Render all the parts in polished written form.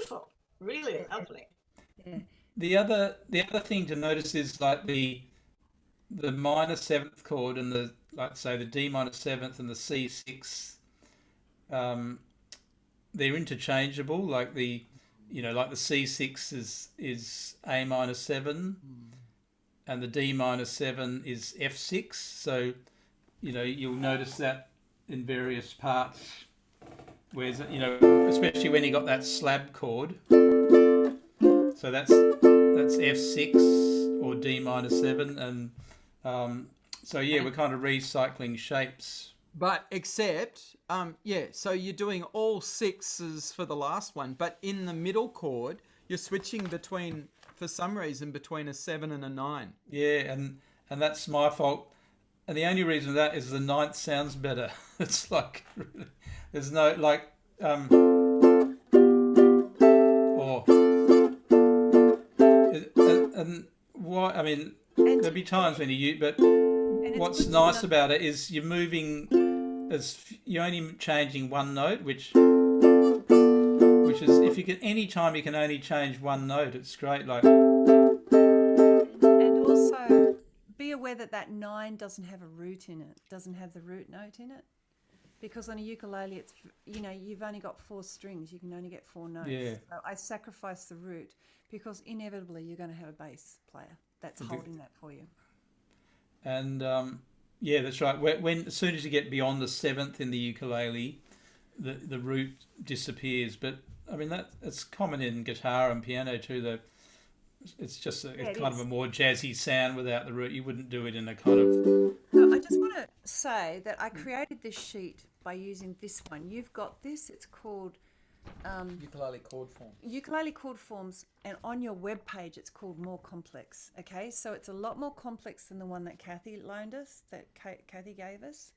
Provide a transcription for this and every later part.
beautiful, really lovely. Yeah. The other thing to notice is like the minor seventh chord and the, like say, the D minor seventh and the C6, um, they're interchangeable. Like like the C6 is A minor seven, and the D minor seven is F6. So you'll notice that in various parts. Whereas especially when you got that slab chord. So that's F6 or D minor seven, and so yeah, we're kind of recycling shapes. But except, so you're doing all sixes for the last one, but in the middle chord, you're switching between, for some reason, between a 7 and a 9. Yeah, and that's my fault. And the only reason for that is the ninth sounds better. It's like there's no like or and why? I mean, there'll be times when but what's nice about it is you're only changing one note, which is, if you can, any time you can only change one note, it's great. Like, and also be aware that 9 doesn't have a root in it, doesn't have the root note in it, because on a ukulele it's you've only got 4 strings, you can only get 4 notes. Yeah. So I sacrifice the root because inevitably you're going to have a bass player that's holding that for you. And yeah, that's right. When as soon as you get beyond the seventh in the ukulele, the root disappears. But I mean it's common in guitar and piano too. Though it's just kind of a more jazzy sound without the root. You wouldn't do it in a kind of. So I just want to say that I created this sheet by using this one. You've got this. It's called Ukulele chord form. ukulele chord forms, and on your web page it's called More Complex. Okay, so it's a lot more complex than the one that Kathy loaned us, that Kathy gave us.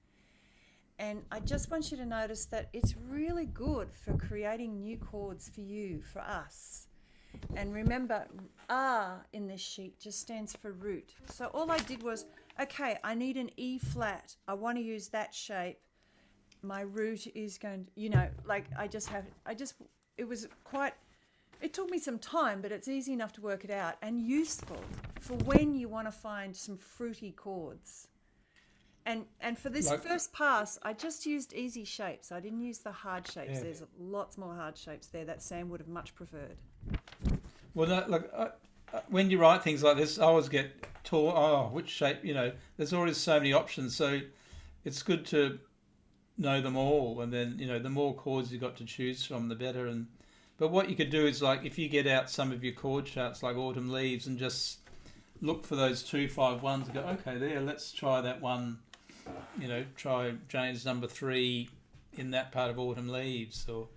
And I just want you to notice that it's really good for creating new chords for you, for us. And remember, R in this sheet just stands for root. So all I did was, okay, I need an E flat. I want to use that shape. My root is going to, it took me some time, but it's easy enough to work it out and useful for when you want to find some fruity chords. And for this first pass, I just used easy shapes. I didn't use the hard shapes. Yeah. There's lots more hard shapes there that Sam would have much preferred. Well, no, look, when you write things like this, I always get taught, which shape, there's always so many options. So it's good to know them all. And then, the more chords you've got to choose from, the better. But what you could do is, like, if you get out some of your chord charts like Autumn Leaves and just look for those 2-5-1s and go, okay, there, let's try that one. Try Jane's number 3 in that part of Autumn Leaves, or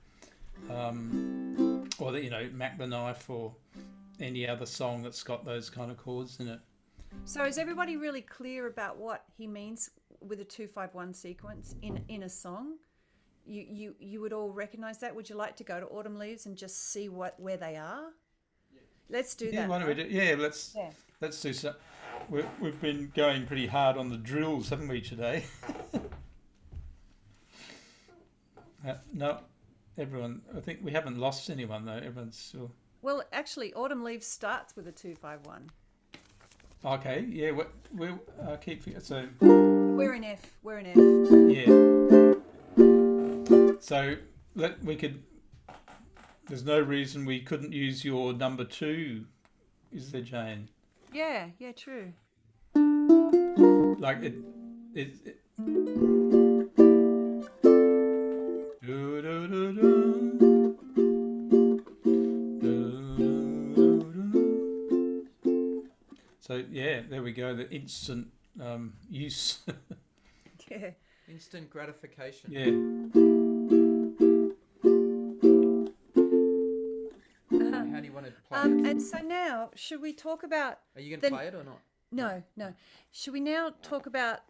Mac the Knife, or any other song that's got those kind of chords in it. So is everybody really clear about what he means with a 2-5-1 sequence in a song? You would all recognise that? Would you like to go to Autumn Leaves and just see where they are? Yeah. Let's do that. Why don't we do? Yeah, let's do so. We've been going pretty hard on the drills, haven't we, today? No, everyone. I think we haven't lost anyone though. Everyone's still. Well, actually, Autumn Leaves starts with a 2-5-1. Okay. Yeah. We'll keep. So. We're in F. Yeah. So we could. There's no reason we couldn't use your number 2, is there, Jane? Yeah, true. Like it So yeah, there we go. The instant use. Yeah. Instant gratification. Yeah. How do you want to play it? And so now, should we talk about... Are you going to play it or not? No. Should we now talk about...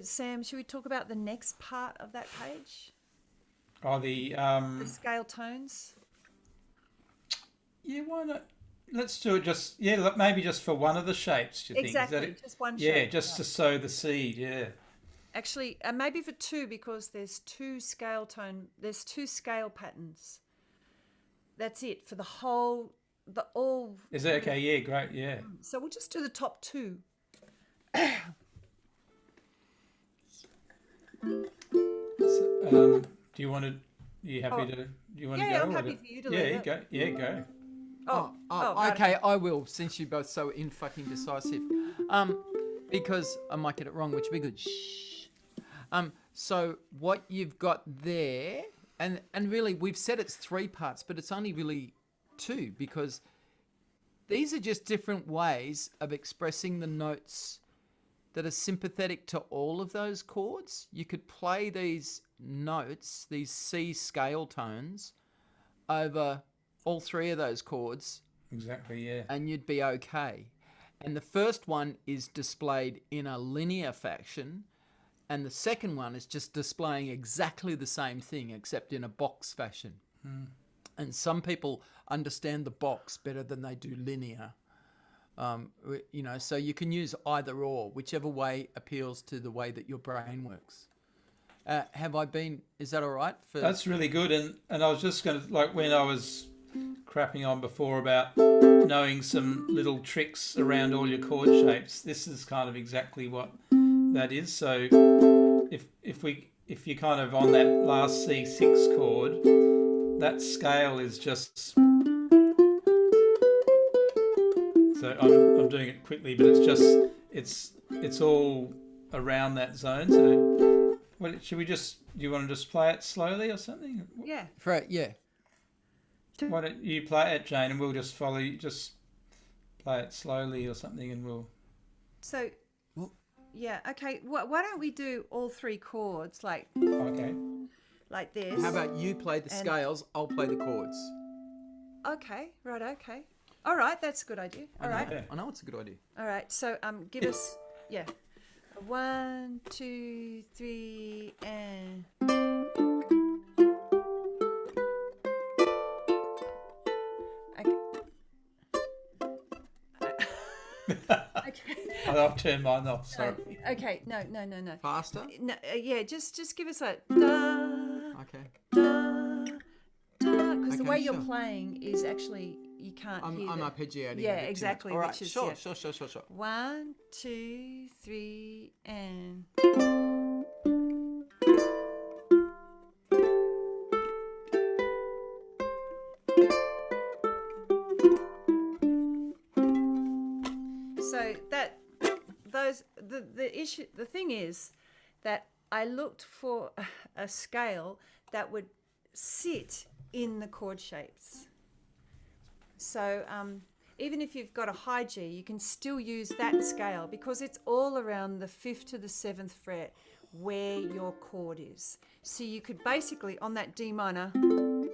Sam, should we talk about the next part of that page? Oh, the scale tones? Yeah, why not? Let's do it maybe just for one of the shapes, do you think? Exactly, just one shape. Yeah, just to sow the seed, yeah. Actually, maybe for 2, because there's 2 scale patterns. That's it for the whole, the all. Is that okay? Yeah, great. Yeah. So we'll just do the top two. Do you want to? You happy to? Do you want to Yeah, go? I'm or happy do- for you to Yeah, lead you it. go. Yeah, go. Right. Okay, I will, since you're both so in fucking decisive. Because I might get it wrong, which would be good. Shh. So what you've got there, and really we've said it's 3 parts, but it's only really 2, because these are just different ways of expressing the notes that are sympathetic to all of those chords. You could play these notes, these C scale tones, over all 3 of those chords, Exactly. Yeah. and you'd be okay. And the first one is displayed in a linear fashion, and the second one is just displaying exactly the same thing except in a box fashion. And some people understand the box better than they do linear. So you can use either or, whichever way appeals to the way that your brain works. Is that all right? That's really good. And I was just going to, like, when I was crapping on before about knowing some little tricks around all your chord shapes, this is kind of exactly what that is. So if you're kind of on that last C6 chord, that scale is just, so I'm doing it quickly, but it's all around that zone. So should we just, do you want to just play it slowly or something? Yeah. Yeah. Why don't you play it, Jane, and we'll just follow you. Just play it slowly or something, and we'll. So, yeah, okay. Why don't we do all 3 chords like Okay. this? How about you play the scales, I'll play the chords. Okay, right. Okay. All right, that's a good idea. All right. Yeah. I know it's a good idea. All right. So give us 1, 2, 3, and. Okay. I'll turn mine off. Sorry. Okay. No. Faster? No. Yeah. Just give us a da Okay. da da, because the Okay, way you're sure. playing is actually you can't hear. I'm the- arpeggiating. Yeah, a bit too much. exactly, All right, which is- sure. 1, 2, 3, and. So the thing is that I looked for a scale that would sit in the chord shapes. So even if you've got a high G, you can still use that scale because it's all around the 5th to the 7th fret where your chord is. So you could basically, on that D minor, you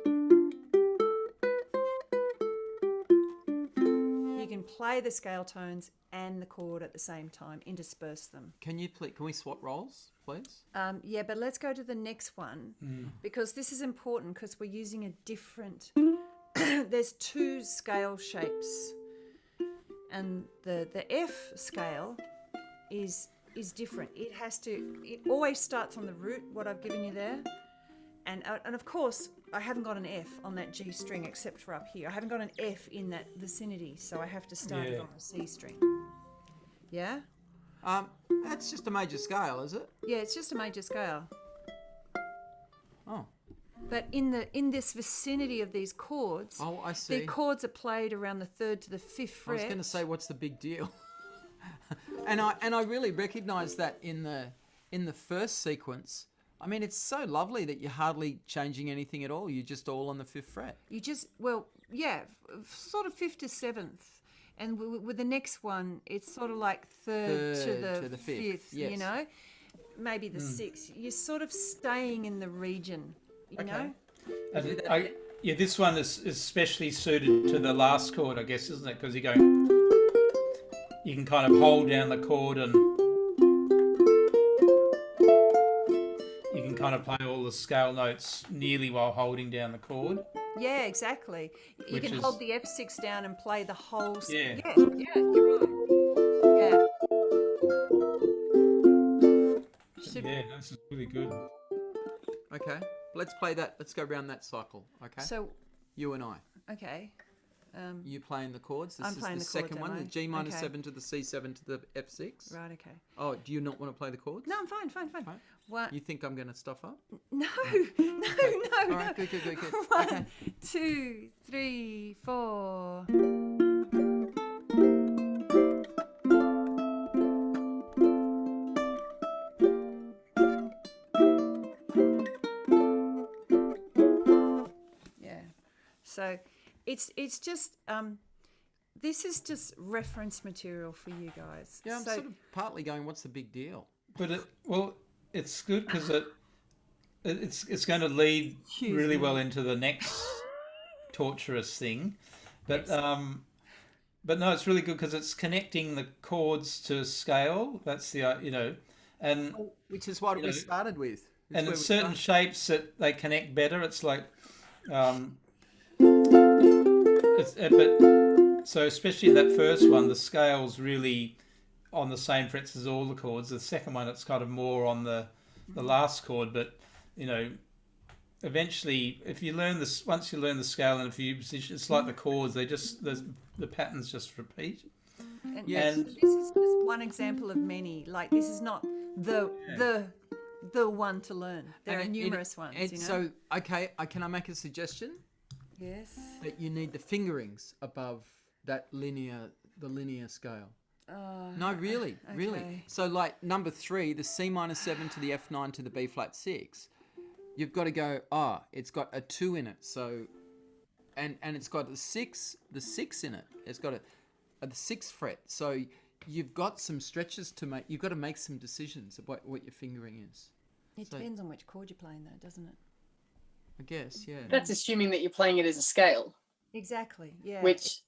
can play the scale tones and the chord at the same time, intersperse them. Can we swap roles, please? Yeah, but let's go to the next one because this is important because we're using a different. There's 2 scale shapes, and the F scale is different. It always starts on the root, what I've given you there, and of course I haven't got an F on that G string except for up here. I haven't got an F in that vicinity, so I have to start it on a C string. Yeah? That's just a major scale, is it? Yeah, it's just a major scale. Oh. But in this vicinity of these chords, Oh, I see. the chords are played around the 3rd to the 5th I fret. was going to say, what's the big deal? and I really recognise that in the first sequence. I mean, it's so lovely that you're hardly changing anything at all. You're just all on the 5th fret. You just, sort of 5th to 7th. And with the next one, it's sort of like 3rd to the 5th, yes. you know? Maybe the 6th. You're sort of staying in the region, you know? And this one is especially suited to the last chord, I guess, isn't it? Because you're going, you can kind of hold down the chord and you can kind of play all the scale notes nearly while holding down the chord. Yeah, exactly. You Which can is- hold the F6 down and play the whole... Yeah. Yeah, you're right. Yeah. Yeah, this is really good. Okay, let's play that. Let's go around that cycle, okay? So, You and I. Okay. You playing the chords? This I'm is playing the the chords, second am one, I? the G minor Okay. 7 to the C7 to the F6. Right. Okay. Oh, do you not want to play the chords? No, I'm fine. Right. One. You think I'm going to stuff up? No. All No. right, good. One, Okay. 2, 3, 4. Yeah. So it's just this is just reference material for you guys. Yeah, I'm so, sort of partly going, what's the big deal? But it's good because it's going to lead really well into the next torturous thing, but no, it's really good because it's connecting the chords to scale. That's the and Which is what You we know, started with. and where it's we certain started. shapes that they connect better. It's like but so especially in that first one, the scale's really on the same frets as all the chords. The second one, it's kind of more on the last chord, but eventually, if you learn this, once you learn the scale in a few positions, it's like the chords. They just the patterns just repeat. and Yes. this is just one example of many. Like this is not the one to learn. There are numerous ones. So, okay, can I make a suggestion? Yes. That you need the fingerings above that the linear scale. No, really. okay. So, like number 3, the C minor 7 to the F9 to the B flat 6, you've got to go. It's got a 2 in it. So, and it's got the 6 in it. It's got the 6th fret. So, you've got some stretches to make. You've got to make some decisions about what your fingering is. It depends on which chord you're playing, though, doesn't it? I guess, yeah. That's assuming that you're playing it as a scale. Exactly. Yeah. Which,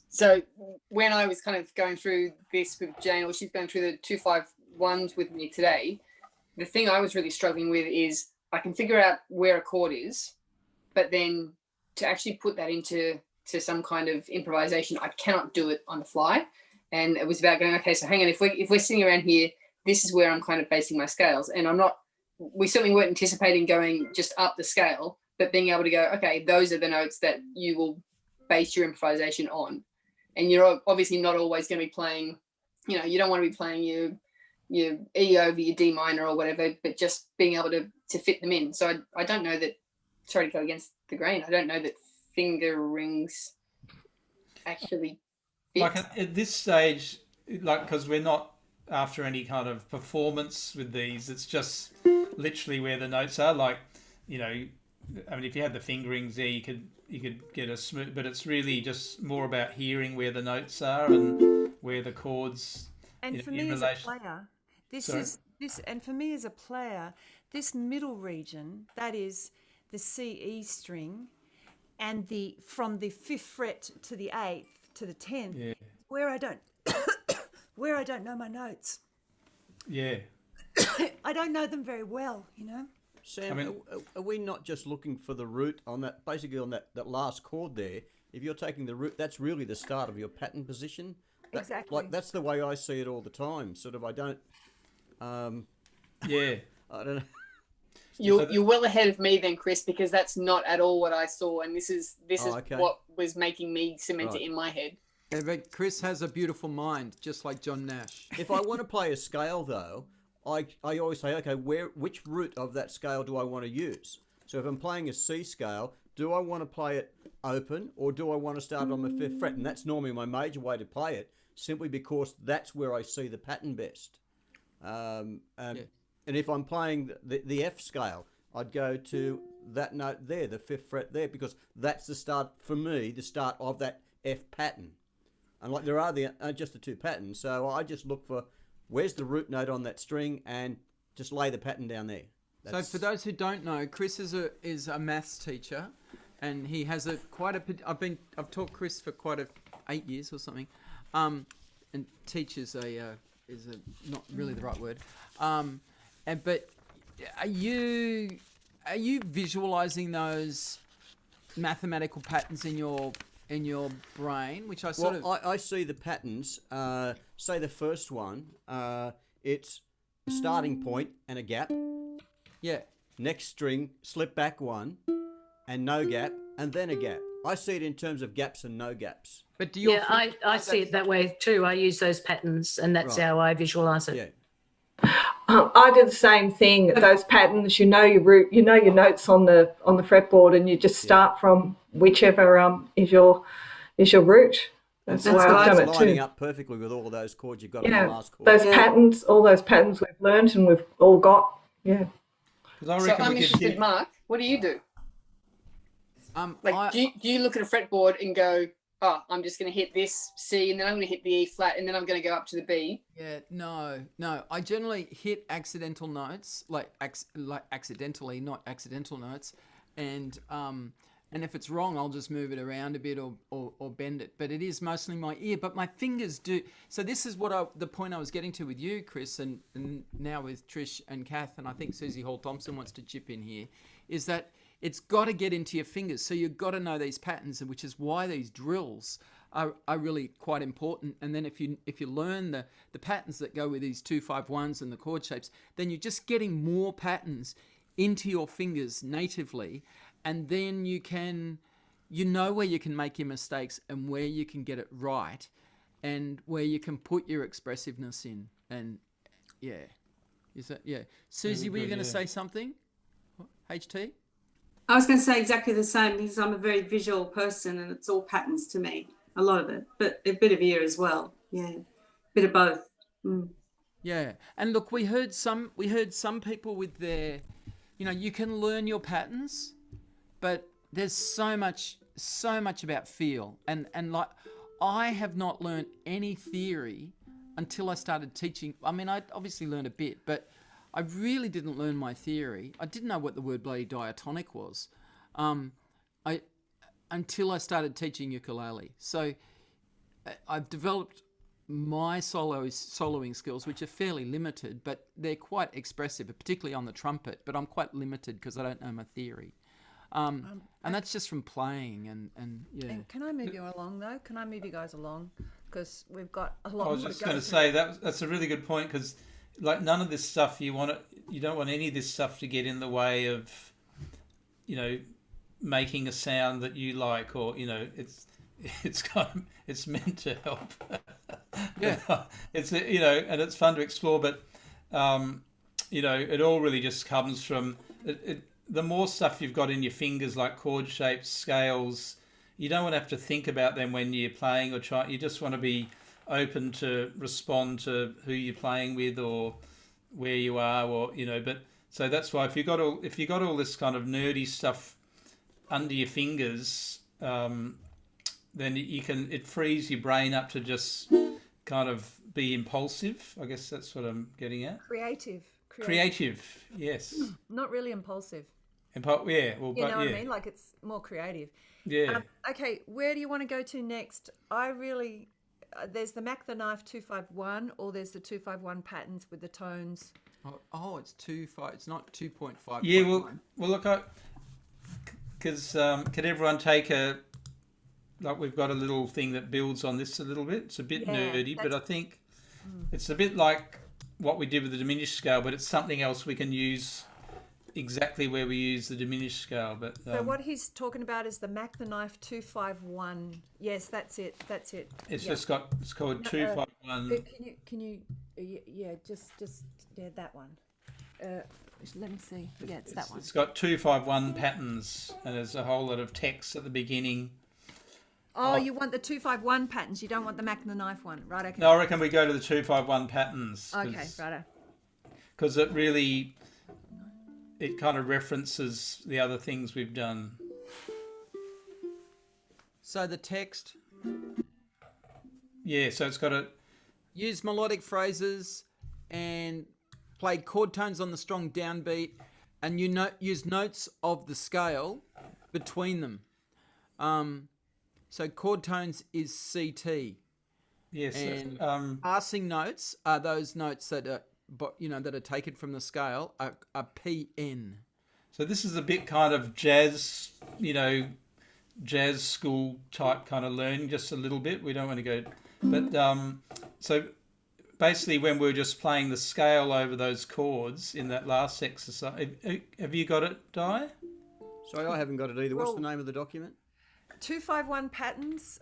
so when I was kind of going through this with Jane, or she's going through the 251s with me today, the thing I was really struggling with is I can figure out where a chord is, but then to actually put that into some kind of improvisation, I cannot do it on the fly. And it was about going, okay, so hang on, if we're sitting around here, this is where I'm kind of basing my scales, and we certainly weren't anticipating going just up the scale, but being able to go, okay, those are the notes that you will base your improvisation on. And you're obviously not always going to be playing, you don't want to be playing your E over your D minor or whatever, but just being able to fit them in. So I don't know that, sorry to go against the grain, I don't know that finger rings actually fit. Like at this stage, like because we're not after any kind of performance with these, it's just literally where the notes are. Like, I mean, if you had the fingerings there, you could get a smooth, but it's really just more about hearing where the notes are and where the chords. And for me as a player, this middle region, that is the C E string, and from the 5th fret to the 8th to the 10th, where I don't know my notes. Yeah. I don't know them very well, Sam, are we not just looking for the root on that, basically on that last chord there? If you're taking the root, that's really the start of your pattern position. Exactly. Like, that's the way I see it all the time. Sort of, I don't know. You're well ahead of me then, Chris, because that's not at all what I saw, and this is okay. what was making me cement Right. it in my head. Yeah, but Chris has a beautiful mind, just like John Nash. If I want to play a scale, though, I always say, okay, which root of that scale do I want to use? So if I'm playing a C scale, do I want to play it open, or do I want to start on the 5th fret? And that's normally my major way to play it, simply because that's where I see the pattern best. And if I'm playing the F scale, I'd go to that note there, the 5th fret there, because that's the start, for me, the start of that F pattern. And like there are just the 2 patterns, so I just look for where's the root note on that string and just lay the pattern down there. So for those who don't know, Chris is a maths teacher, and he has I've taught Chris for 8 years or something, and teach is not really the right word, but are you visualizing those mathematical patterns in your brain, which I I see the patterns. Say the first one, it's a starting point and a gap. Yeah. Next string, slip back one, and no gap, and then a gap. I see it in terms of gaps and no gaps. But do you? Yeah, I see it that way too. I use those patterns, and that's Right. how I visualize it. Yeah. I do the same thing. Those patterns, you know your route, you know your notes on the fretboard, and you just start from whichever is your route. That's the way I've done it lining too. up perfectly with all those chords you've got on Yeah, the last chord. those patterns, all those patterns we've learnt and we've all got. Yeah. 'Cause I So reckon I'm we could interested, do- Mark. What do you do? I, Do you look at a fretboard and go, oh, I'm just going to hit this C, and then I'm going to hit the E flat, and then I'm going to go up to the B? yeah, no. I generally hit accidental notes, like accidentally, not accidental notes, and if it's wrong, I'll just move it around a bit or bend it. But it is mostly my ear. But my fingers do. So this is the point I was getting to with you, Chris, and now with Trish and Kath, and I think Susie Hall Thompson wants to chip in here, is that it's got to get into your fingers. So you've got to know these patterns, which is why these drills are really quite important. And then if you learn the patterns that go with these 2-5-1s and the chord shapes, then you're just getting more patterns into your fingers natively. And then you know where you can make your mistakes and where you can get it right and where you can put your expressiveness in. And Susie, were you going to say something? HT? I was going to say exactly the same, because I'm a very visual person and it's all patterns to me, a lot of it, but a bit of ear as well. Yeah, a bit of both. Mm. Yeah, and look, we heard some people with their, you can learn your patterns, but there's so much about feel, and like I have not learned any theory until I started teaching. I mean, I obviously learned a bit, but I really didn't learn my theory. I didn't know what the word bloody diatonic was, until I started teaching ukulele. So I've developed my soloing skills, which are fairly limited, but they're quite expressive, particularly on the trumpet. But I'm quite limited because I don't know my theory, and that's just from playing and yeah. And can I move you along though? Can I move you guys along? Because we've got a lot. I was just going to say that's a really good point, because like none of this stuff you don't want any of this stuff to get in the way of, making a sound that you like, or it's meant to help. Yeah. It's and it's fun to explore, but it all really just comes from the more stuff you've got in your fingers, like chord shapes, scales. You don't want to have to think about them when you're playing or trying. You just want to be open to respond to who you're playing with or where you are, or But so that's why if you got all this kind of nerdy stuff under your fingers, then it frees your brain up to just kind of be impulsive. I guess that's what I'm getting at. Creative, yes. not really impulsive. Yeah, well, You know what I mean? Like it's more creative. Yeah. Okay, where do you want to go to next? I really, there's the Mac the Knife 251, or there's the 251 patterns with the tones. It's 2.5. It's not 2.5. Yeah, well, look, because can everyone take we've got a little thing that builds on this a little bit. It's a bit nerdy, but I think it's a bit like what we did with the diminished scale, but it's something else we can use exactly where we use the diminished scale. But so what he's talking about is the Mac the Knife 251. Yes, that's it. It's called 251. Can you just that one. Let me see. Yeah, it's that one. It's got 251 patterns, and there's a whole lot of text at the beginning. Oh, you want the 251 patterns. You don't want the Mac and the Knife one, right? Okay. No, I reckon we go to the 251 patterns. Okay, righto. Because it kind of references the other things we've done. So the text. Yeah, so it's got a... Use melodic phrases and play chord tones on the strong downbeat, and use notes of the scale between them. So chord tones is CT. Yes. And passing notes are those notes that are, that are taken from the scale are PN. So this is a bit kind of jazz, jazz school type kind of learning, just a little bit. We don't want to go, but so basically when we're just playing the scale over those chords in that last exercise, have you got it, Di? Sorry, I haven't got it either. What's the name of the document? 251 patterns.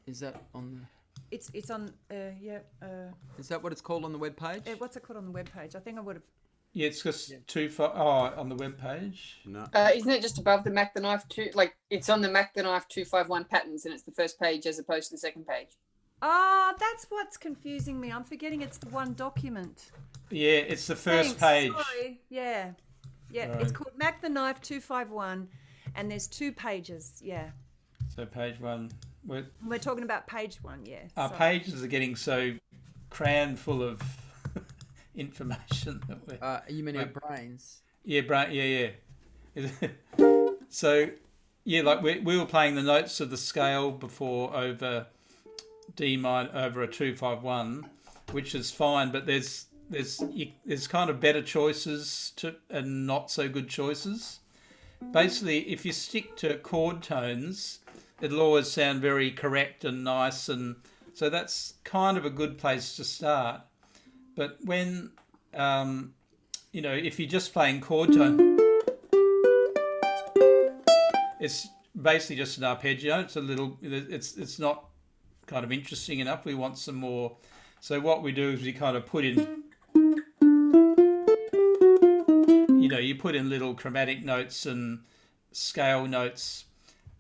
Is that on It's on. is that what it's called on the web page? What's it called on the web page? I think I would have. Yeah, it's just on the web page. No. Isn't it just above the Mac the Knife two? Like it's on the Mac the Knife 251 patterns, and it's the first page as opposed to the second page. Ah, that's what's confusing me. I'm forgetting it's the one document. Yeah, it's the first Thanks. page. Sorry. Yeah. Right. It's called Mac the Knife 251, and there's 2 pages. Yeah. So page 1. We're talking about page 1. Yeah. Our Sorry. pages are getting so crammed full of information that we're. You mean our brains? Yeah, yeah. So, yeah, like we were playing the notes of the scale before over D minor over a 251, which is fine, but there's kind of better choices and not so good choices. Basically, if you stick to chord tones, it'll always sound very correct and nice, and so that's kind of a good place to start. But when if you're just playing chord tone, it's basically just an arpeggio. It's not kind of interesting enough. We want some more. So what we do is we kind of put in, you put in little chromatic notes and scale notes,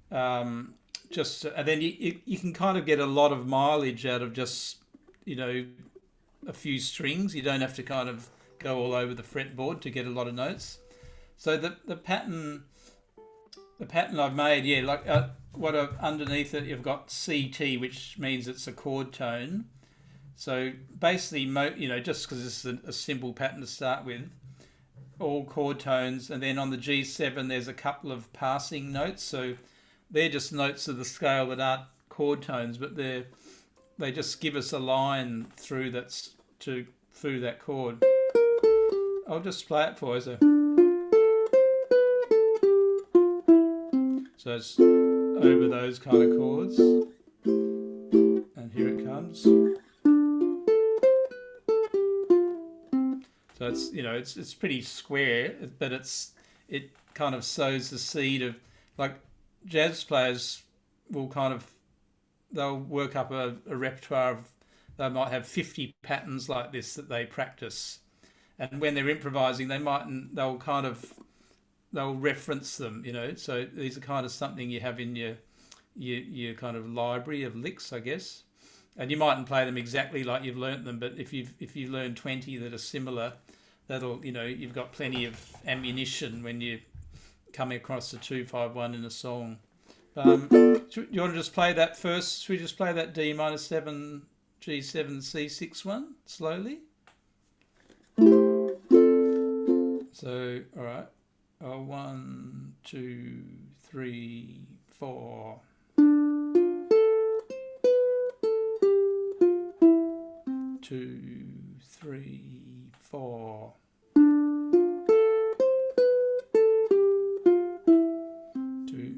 and then you can kind of get a lot of mileage out of just, a few strings. You don't have to kind of go all over the fretboard to get a lot of notes. So the pattern I've made, underneath it you've got CT, which means it's a chord tone. So basically, just because this is a simple pattern to start with, all chord tones, and then on the G7 there's a couple of passing notes. So they're just notes of the scale that aren't chord tones, but they just give us a line through through that chord. I'll just play it for you. So it's over those kind of chords, and here it comes. So it's pretty square, but it kind of sows the seed of, like, jazz players will they'll work up a repertoire of, they might have 50 patterns like this that they practice, and when they're improvising they'll reference them, so these are kind of something you have in your kind of library of licks, I guess. And you mightn't play them exactly like you've learnt them, but if you've learned 20 that are similar, that'll, you've got plenty of ammunition when you come across a 251 in a song. Do you want to just play that first? Should we just play that D minor 7 G7 C6 one slowly? So, all right. 1, 2, 3, 4. 2, 3, 4. 2,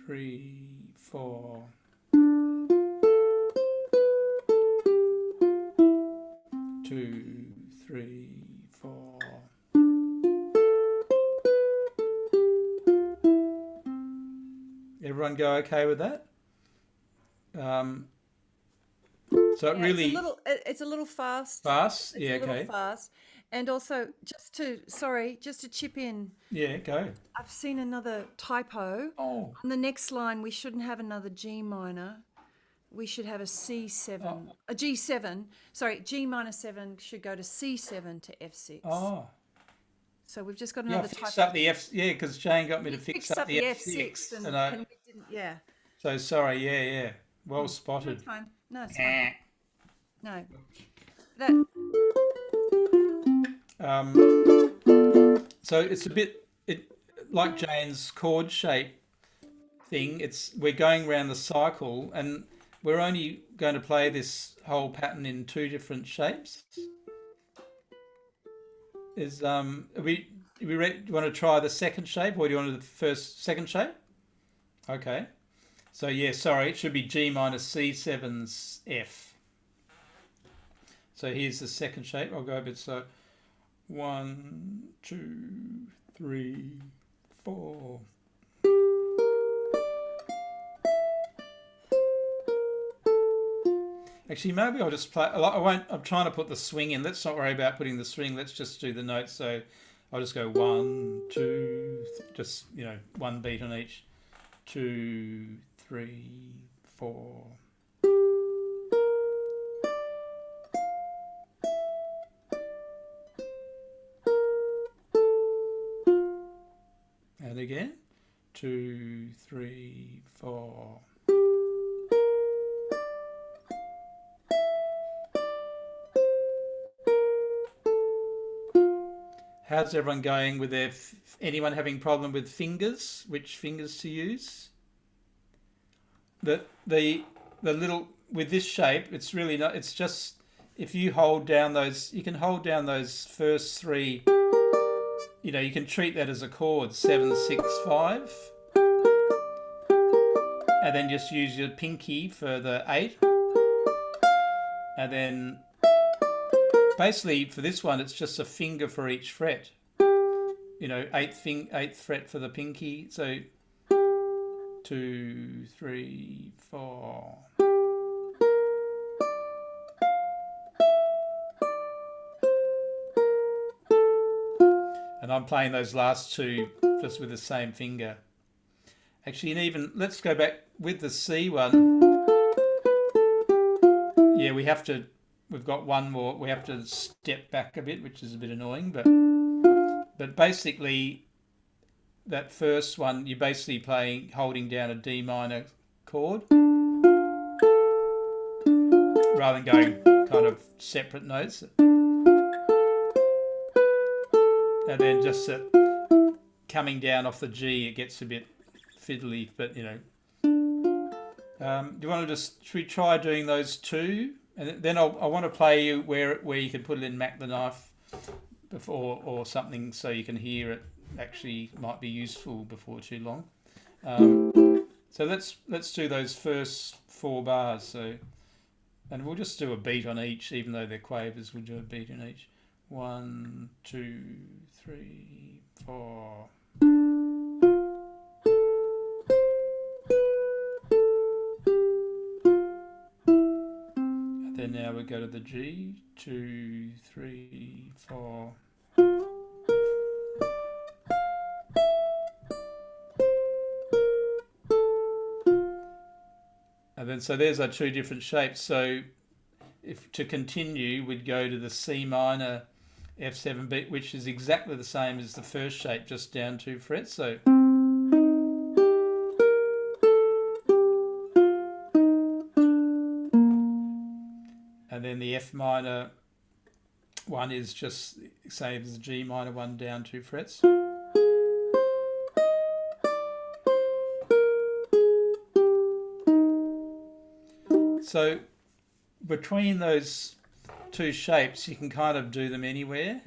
3, 4. 2, 3, 4. Everyone go okay with that? So it really it's a little fast. Fast? It's Yeah, a little okay. fast. And also, just to chip in, Yeah, go. I've seen another typo. Oh. On the next line, we shouldn't have another G minor. We should have a C7, a G7. Sorry, G minor 7 should go to C7 to F6. Oh. So we've just got Yeah, I another fixed typo. up the F. Yeah, because Jane got me to We fix fixed up the F6, F6 and we didn't. Yeah. So sorry. Yeah. Well spotted. That's fine. No, it's fine. No. That. So it's a bit like Jane's chord shape thing. We're going around the cycle, and we're only going to play this whole pattern in 2 different shapes. Are we ready? Do you want to try the second shape, or do you want to do the second shape? Okay. So yeah, sorry, it should be G minor C7's F. So here's the second shape. I'll go a bit. So 1, 2, 3, 4. Actually, maybe I'll just play. I won't. I'm trying to put the swing in. Let's not worry about putting the swing. Let's just do the notes. So I'll just go 1, 2, just one beat on each. 2, 3, 4. And again, 2, 3, 4. How's everyone going with their? Anyone having problem with fingers? Which fingers to use? The little with this shape, it's really not. It's just if you hold down those, you can hold down those first 3. You can treat that as a chord 7, 6, 5, and then just use your pinky for the 8, and then. Basically, for this one, it's just a finger for each fret. 8th fret for the pinky. So 2, 3, 4. And I'm playing those last 2 just with the same finger. Actually, and even let's go back with the C one. Yeah, we've got one more. We have to step back a bit, which is a bit annoying, but basically that first one, you're basically holding down a D minor chord rather than going kind of separate notes. And then just coming down off the G, it gets a bit fiddly, but do you want to should we try doing those 2? And then I want to play you where you can put it in Mac the Knife before or something so you can hear it. Actually, might be useful before too long. So let's do those first 4 bars. So, and we'll just do a beat on each, even though they're quavers. We'll do a beat on each. 1, 2, 3, 4. Then now we go to the G, 2, 3, 4. And then so there's our 2 different shapes. So if to continue, we'd go to the C minor F7 beat, which is exactly the same as the first shape, just down 2 frets. So and then the F minor one is just same as the G minor one, down 2 frets. So between those 2 shapes, you can kind of do them anywhere.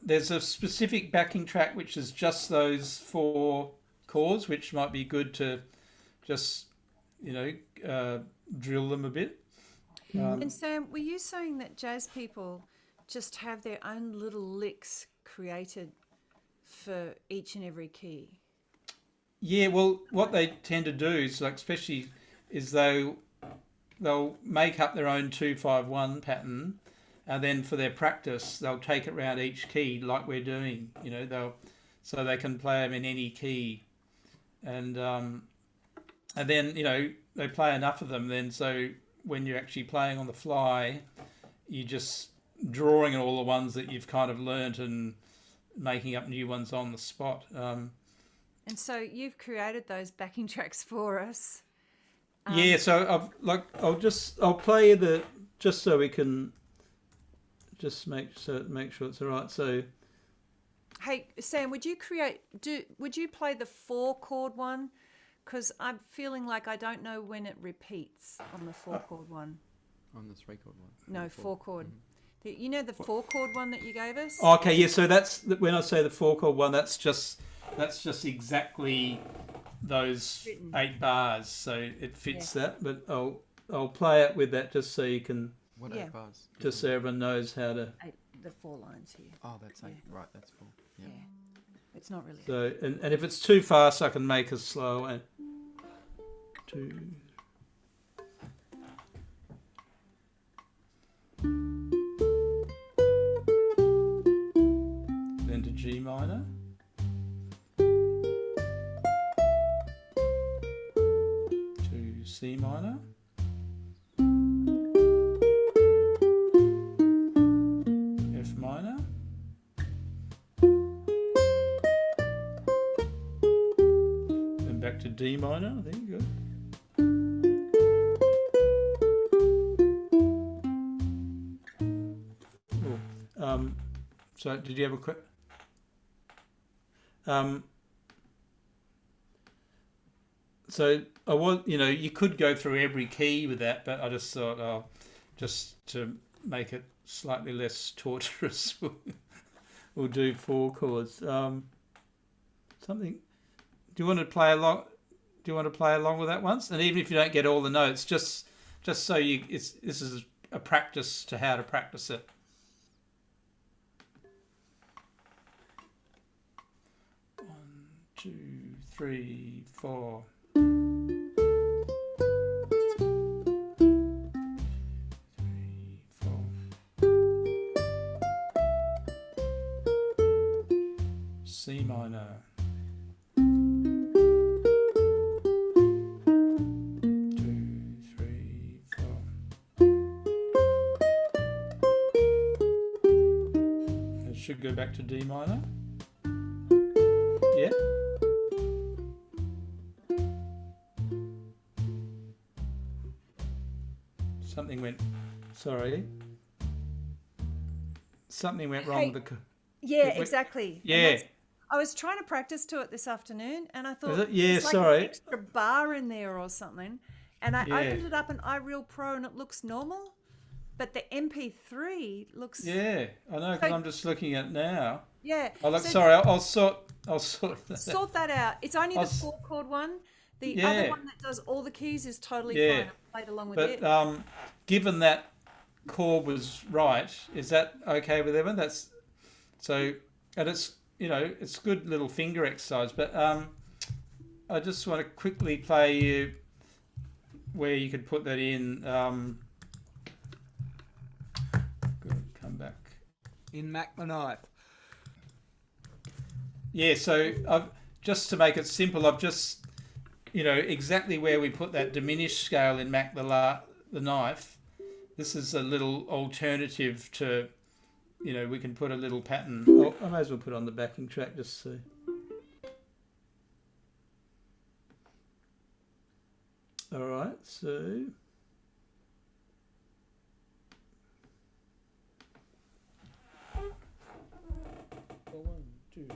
There's a specific backing track which is just those 4 chords, which might be good to just drill them a bit. And Sam, were you saying that jazz people just have their own little licks created for each and every key? Yeah, well, what they tend to do is, especially, is they'll make up their own 2-5-1 pattern, and then for their practice, they'll take it around each key like we're doing. So they can play them in any key, and then they play enough of them. Then so when you're actually playing on the fly, you're just drawing on all the ones that you've kind of learnt and making up new ones on the spot. And so you've created those backing tracks for us. Yeah, so I'll play the just so we can just make sure it's all right. So, hey Sam, would you play the 4-chord one? Because I'm feeling like I don't know when it repeats on the 4-chord one. On the 3-chord one. No, 4-chord. The 4-chord one that you gave us. Okay, yeah. So that's when I say the 4-chord one. That's just exactly those 8 bars. So it fits that. But I'll play it with that just so you can. What 8 bars? Just so everyone knows how to. The 4 lines here. Oh, that's 8. Yeah. Right, that's 4. Yeah. It's not really. So and if it's too fast, I can make it slow. And 2, C minor. F minor. Then back to D minor. There you go. So did you have a quick? So I was, you could go through every key with that, but I just thought, just to make it slightly less torturous, we'll do 4 chords. Something. Do you want to play along? Do you want to play along with that once? And even if you don't get all the notes, just so this is a practice to how to practice it. 1, 2, 3, 4. C minor. 2, 3, 4. It should go back to D minor. Yeah. Something went wrong with the. Yeah, exactly. Yeah. I was trying to practice to it this afternoon, and I thought, Yeah, there's like sorry. an extra bar in there or something. And I opened it up in iReal Pro, and it looks normal, but the MP3 looks. Yeah, I know, because I'm just looking at it now. Yeah. Oh, look, sorry, I'll sort that Sort that out. It's only the 4-chord one. The other one that does all the keys is totally fine. I played along with it. But given that chord was right, is that okay with everyone? That's so, and it's it's good little finger exercise. But I just want to quickly play you where you could put that in. Good, come back in Mac the Knife. Yeah, so just to make it simple, I've just exactly where we put that diminished scale in Mac the Knife. This is a little alternative to, we can put a little pattern. Oh, I may as well put on the backing track just so. All right, so. One, two.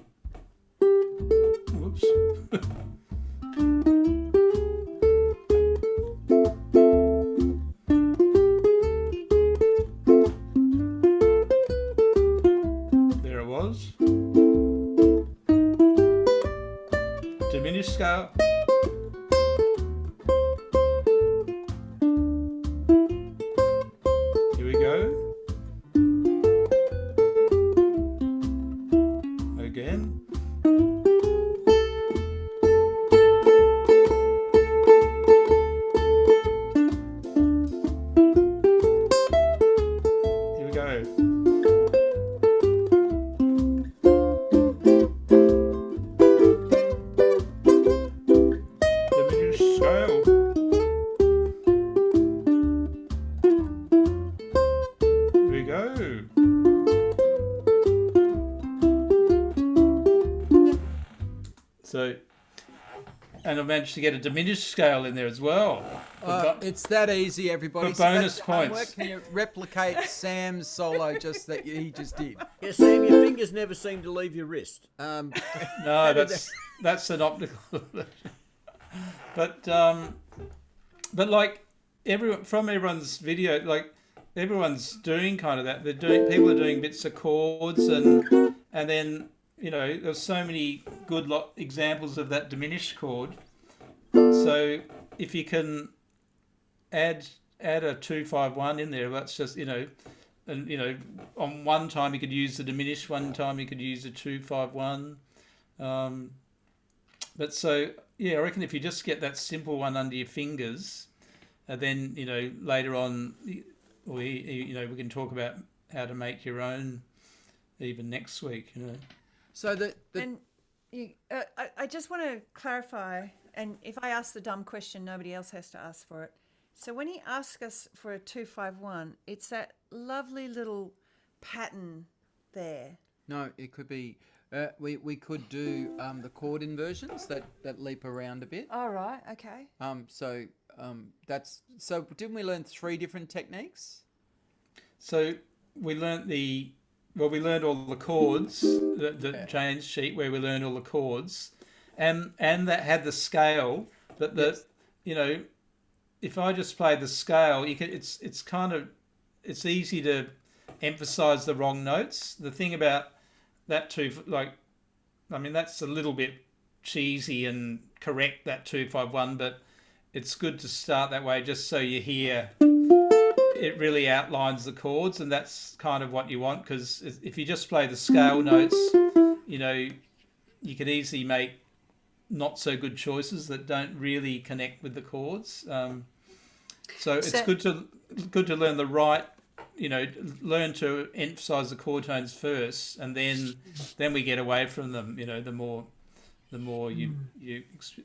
Whoops. There it was. Diminished scale. Here we go. Again. Here we go. Diminished scale. Here we go. So, and I managed to get a diminished scale in there as well. It's that easy, everybody. For bonus that's points. homework. Can you replicate Sam's solo that he just did? Yeah, Sam, your fingers never seem to leave your wrist. No, that's an optical. But like everyone's video, like everyone's doing kind of that. People are doing bits of chords and then there's so many good examples of that diminished chord. So if you can add a 2-5-1 in there, that's just and on one time you could use the diminished, one time you could use the 2-5-1. But so I reckon if you just get that simple one under your fingers, and then later on, we can talk about how to make your own even next week. So And I just want to clarify and if I ask the dumb question, nobody else has to ask for it. So when he asks us for a 2-5-1, it's that lovely little pattern there. No, it could be. We could do the chord inversions that leap around a bit. All right. Okay. So didn't we learn 3 different techniques? So we learnt we learned all the chords, the Jane's sheet where we learned all the chords, and that had the scale. But if I just play the scale, it's easy to emphasize the wrong notes. The thing about that that's a little bit cheesy and correct, that 2-5-1, but it's good to start that way just so you hear it really outlines the chords, and that's kind of what you want, because if you just play the scale notes, you could easily make not so good choices that don't really connect with the chords. So it's good to learn the right, learn to emphasize the chord tones first, and then we get away from them. The more you.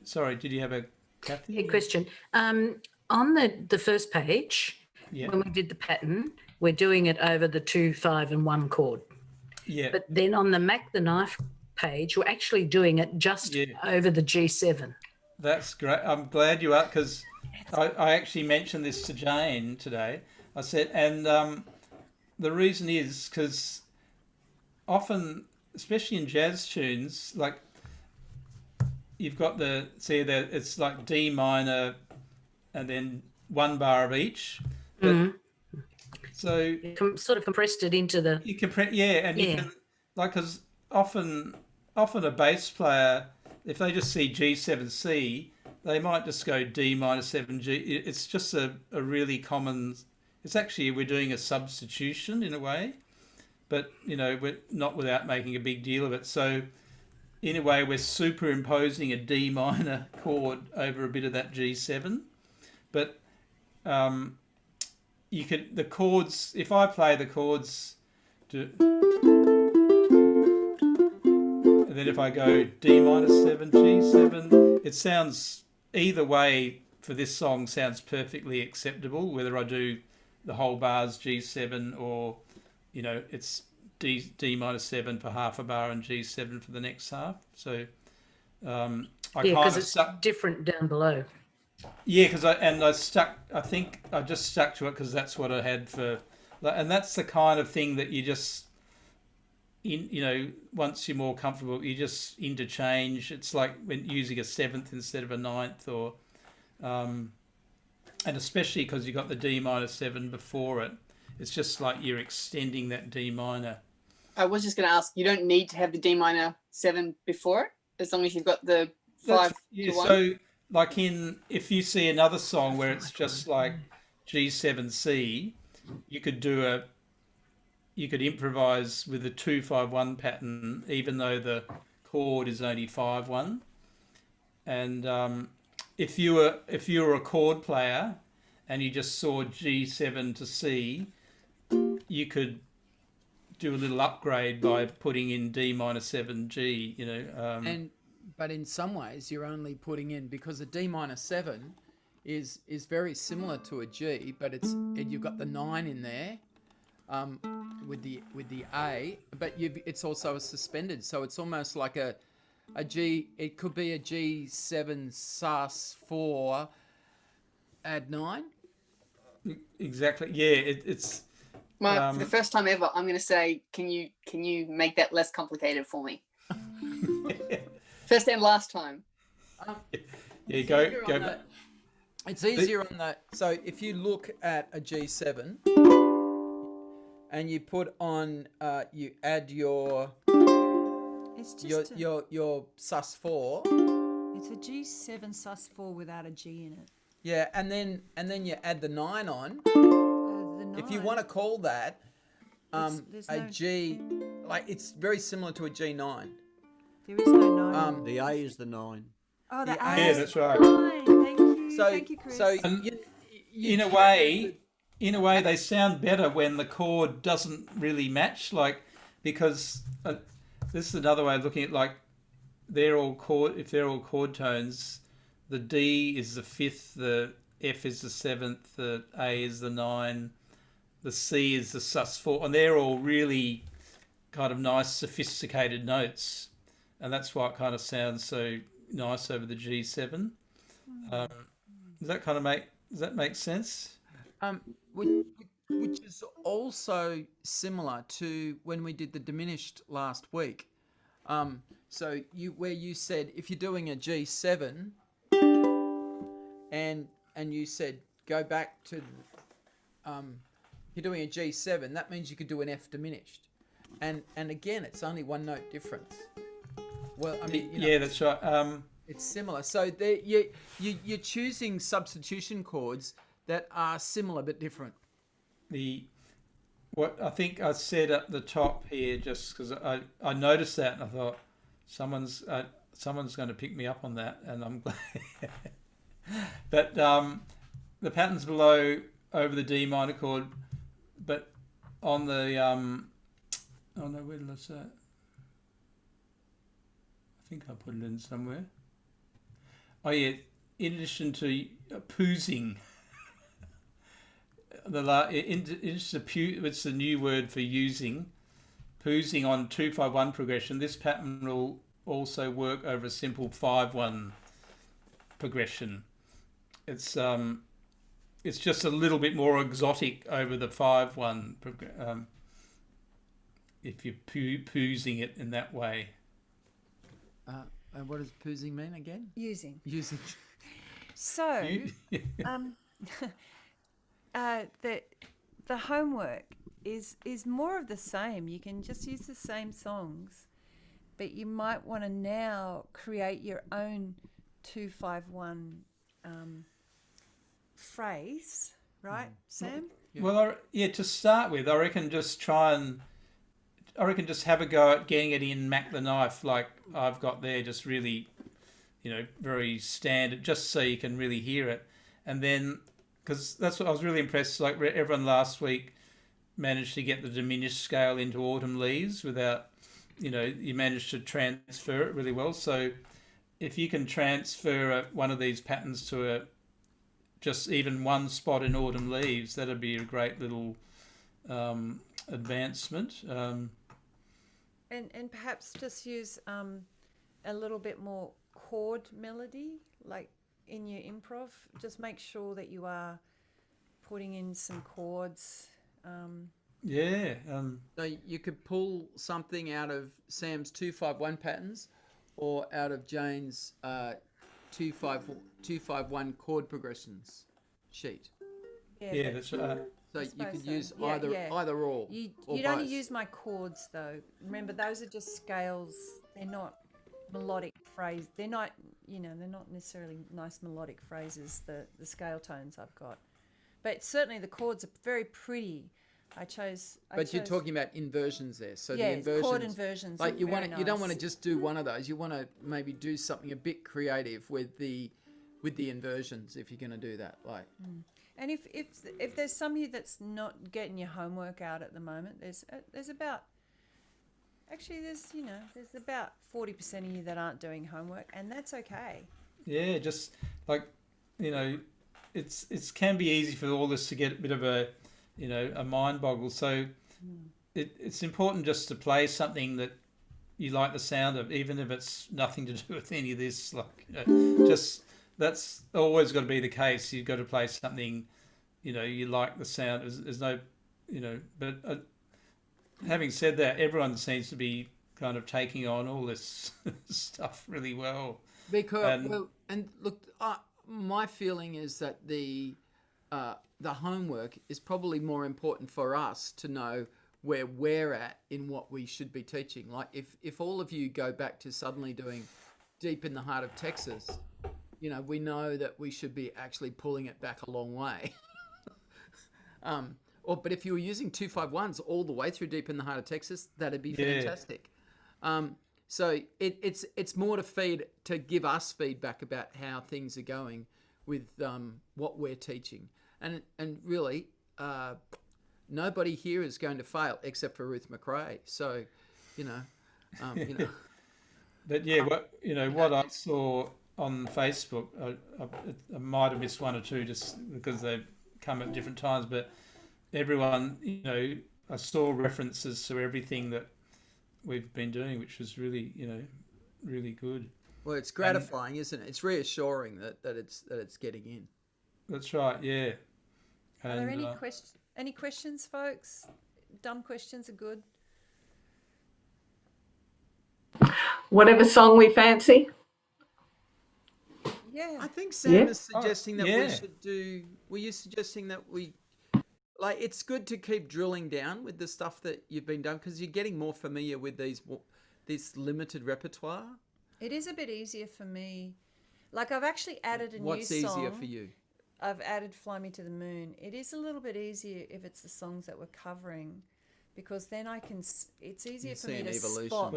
Sorry, did you have a Kathy? A question. On the first page, when we did the pattern, we're doing it over the 2, 5, and 1 chord. Yeah. But then on the Mac the Knife page, we're actually doing it just over the G7. That's great. I'm glad you are, because I actually mentioned this to Jane today. I said, and the reason is because often, especially in jazz tunes, like you've got it's like D minor and then 1 bar of each. But, so you sort of compressed it into the. You compress, and you can, because often a bass player, if they just see G7C, they might just go D minor 7G. It's just a really common. It's actually, we're doing a substitution in a way, but we're not without making a big deal of it. So in a way, we're superimposing a D minor chord over a bit of that G7, but the chords. If I play the chords, and then if I go D minor 7, G7, it sounds either way for this song sounds perfectly acceptable. Whether I do the whole bar's G7 or it's D minor 7 for half a bar and G7 for the next half. So because it's different down below. Yeah, because I stuck. I think I just stuck to it because that's what I had for, and that's the kind of thing that you just, once you're more comfortable, you just interchange. It's like when using a 7th instead of a 9th, or, and especially because you got the D minor 7 before it, it's just like you're extending that D minor. I was just going to ask, you don't need to have the D minor 7 before it, as long as you've got the 5 to 1. So like if you see another song where it's just like G7C, you could improvise with a 2-5-1 pattern, even though the chord is only 5-1. And if you were a chord player and you just saw G7 to C, you could do a little upgrade by putting in D minor 7 G. But in some ways, you're only putting in, because a D minor 7 is very similar to a G, but you've got the 9 in there with the A, but it's also a suspended, so it's almost like a G. It could be a G7 sus4 add 9. Exactly. Yeah, it's. For the first time ever, I'm going to say, can you make that less complicated for me? First and last time. Yeah, go. It's easier on that. So if you look at a G7 and you put on, you add your your sus4. It's a G7 sus4 without a G in it. Yeah, and then you add the 9 on. The 9. If you want to call that G, like it's very similar to a G9. There is no 9. The A is the 9. Oh, the A. Yeah, that's right. 9. Thank you. Thank you, Chris. So in a way, they sound better when the chord doesn't really match, because this is another way of looking at, like, if they're all chord tones, the D is the 5th, the F is the 7th, the A is the 9, the C is the sus4, and they're all really kind of nice, sophisticated notes, and that's why it kind of sounds so nice over the G7. Does that make sense? Which is also similar to when we did the diminished last week. So where you said if you're doing a G7 and you said go back to you're doing a G7, that means you could do an F diminished, and again it's only one note difference. Well, I mean, yeah, that's right. It's similar. So you're choosing substitution chords that are similar but different. What I think I said at the top here, just because I noticed that and I thought someone's going to pick me up on that, and I'm glad. But the patterns below over the D minor chord, but on the oh no, where did I say it? I think I put it in somewhere. Oh yeah, in addition to poozing. It's the new word for using. Poozing on 2-5-1 progression. This pattern will also work over a simple 5-1 progression. It's just a little bit more exotic over the 5-1 if you're poozing it in that way. And what does poozing mean again? Using. So, the homework is more of the same. You can just use the same songs, but you might want to now create your own 2-5-1 phrase, right, Sam? Yeah. Well, to start with, I reckon just have a go at getting it in Mac the Knife like I've got there, just really, very standard, just so you can really hear it. And then, because that's what I was really impressed, like everyone last week managed to get the diminished scale into Autumn Leaves without, you managed to transfer it really well. So if you can transfer one of these patterns to just even one spot in Autumn Leaves, that'd be a great little advancement. And perhaps just use a little bit more chord melody, like in your improv. Just make sure that you are putting in some chords. So you could pull something out of Sam's 2-5-1 patterns, or out of Jane's 2-5-1 chord progressions sheet. Yeah, that's right. So you could use either or. You'd both. only use my chords though. Remember, those are just scales. They're not melodic phrase. They're not necessarily nice melodic phrases. The scale tones I've got, but certainly the chords are very pretty. But you're talking about inversions there. So yeah, the inversions, chord inversions. Like you nice. You don't want to just do one of those. You want to maybe do something a bit creative with the inversions if you're going to do that. Like. And if there's some of you that's not getting your homework out at the moment, there's about 40% of you that aren't doing homework, and that's okay. Yeah, just like it can be easy for all this to get a bit of a mind boggle. So it's important just to play something that you like the sound of, even if it's nothing to do with any of this. Like just. That's always got to be the case. You've got to play something, you like the sound. There's no, but having said that, everyone seems to be kind of taking on all this stuff really well. Because look, my feeling is that the homework is probably more important for us to know where we're at in what we should be teaching. Like if all of you go back to suddenly doing Deep in the Heart of Texas. We know that we should be actually pulling it back a long way. But if you were using 2-5-1s all the way through Deep in the Heart of Texas, that'd be fantastic. So it's more to give us feedback about how things are going with what we're teaching, and really nobody here is going to fail except for Ruth McRae. So, But yeah, what I saw on Facebook. I might have missed one or two just because they've come at different times, but everyone, I saw references to everything that we've been doing, which was really, really good. Well, it's gratifying, isn't it? It's reassuring that it's getting in. That's right. Yeah. Are there any questions, folks? Dumb questions are good. Whatever song we fancy. Yeah. I think Sam is suggesting that we should do. Were you suggesting that we, like, it's good to keep drilling down with the stuff that you've been doing because you're getting more familiar with this limited repertoire? It is a bit easier for me. Like, I've actually added a new song. What's easier for you? I've added Fly Me to the Moon. It is a little bit easier if it's the songs that we're covering, because then I can, it's easier for me to spot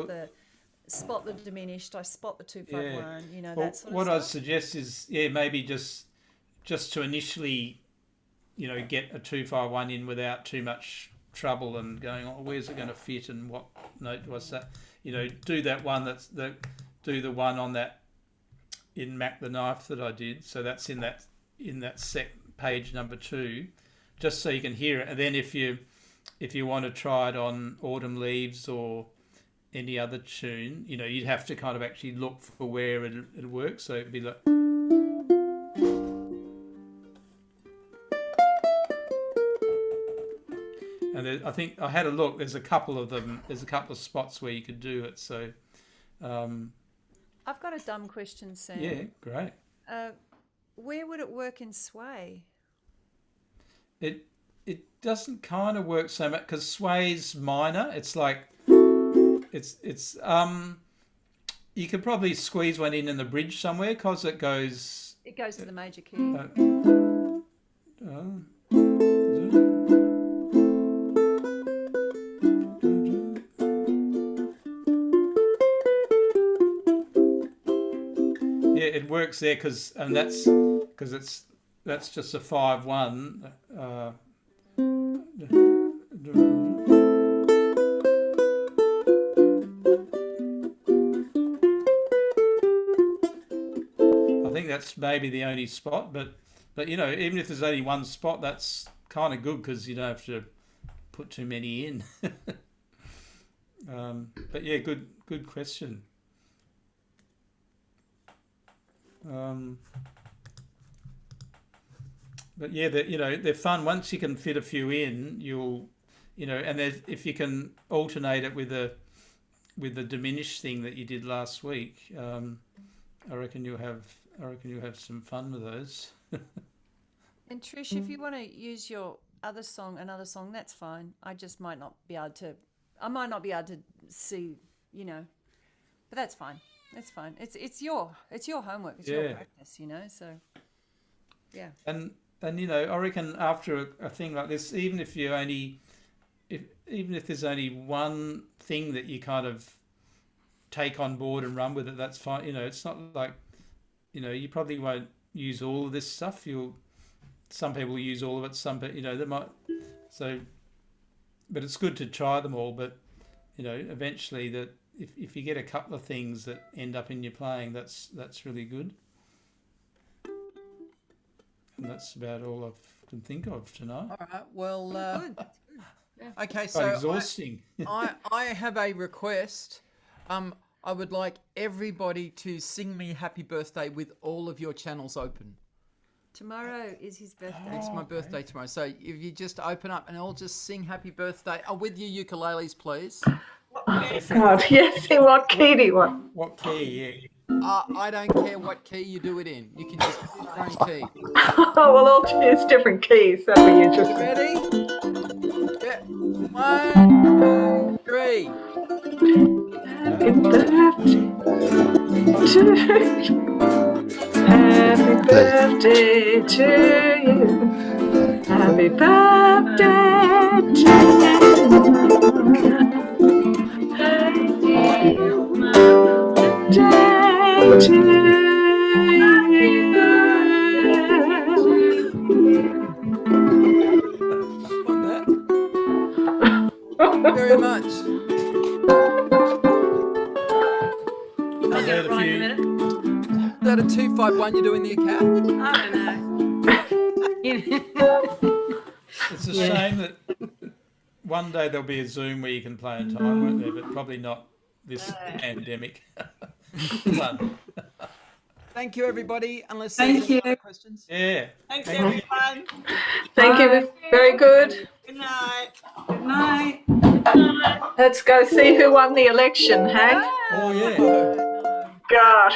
the diminished, I spot the 251, that sort of what stuff. I'd suggest is, maybe just to initially, get a 251 in without too much trouble and going, where's it going to fit and what note was that? Do that one do the one on that in Mac the Knife that I did. So that's in that set page number 2, just so you can hear it. And then if you want to try it on Autumn Leaves or any other tune, you'd have to kind of actually look for where it works. So it'd be like, and I think I had a look. There's a couple of them. There's a couple of spots where you could do it. So, I've got a dumb question, Sam. Yeah, great. Where would it work in sway? It doesn't kind of work so much because sway's minor. It's like it's you could probably squeeze one in the bridge somewhere because it goes to the major key. It works there because that's just a 5-1. I think that's maybe the only spot, but even if there's only one spot, that's kind of good because you don't have to put too many in. But yeah, good question. But yeah, they're fun. Once you can fit a few in, and if you can alternate it with the diminished thing that you did last week, I reckon you'll have some fun with those. And Trish, if you want to use your another song, that's fine. I just might not be able to see, but that's fine. That's fine. It's your homework. It's your practice, So, yeah. And I reckon after a thing like this, even if there's only one thing that you kind of take on board and run with it, that's fine. It's not like, you probably won't use all of this stuff. Some people use all of it. Some, they might. So, but it's good to try them all. But eventually that. If you get a couple of things that end up in your playing, that's really good. And that's about all I can think of tonight. All right. Well, good. Yeah. Okay. So exhausting. I have a request. I would like everybody to sing me happy birthday with all of your channels open. Tomorrow is his birthday. It's my birthday tomorrow. So if you just open up and all just sing happy birthday. With your ukuleles, please. Oh, God, yes. In what key do you want? What key? I don't care what key you do it in. You can just pick your own key. Oh, well, I'll choose different keys. That'll be interesting. Ready? Yeah. 1, 2, 3. Happy birthday to you. Happy birthday to you. Very much. I'll get it right in a minute. that a 251 you're doing the account? I don't know. It's a shame that one day there'll be a Zoom where you can play in time, won't there? But probably not this pandemic one. Thank you, everybody. Unless Thank there's any you. other questions. Yeah. Thanks, Thank you. everyone. Thank you. Very good. Good night. Good night. Let's go see who won the election, hey? Oh, yeah. God.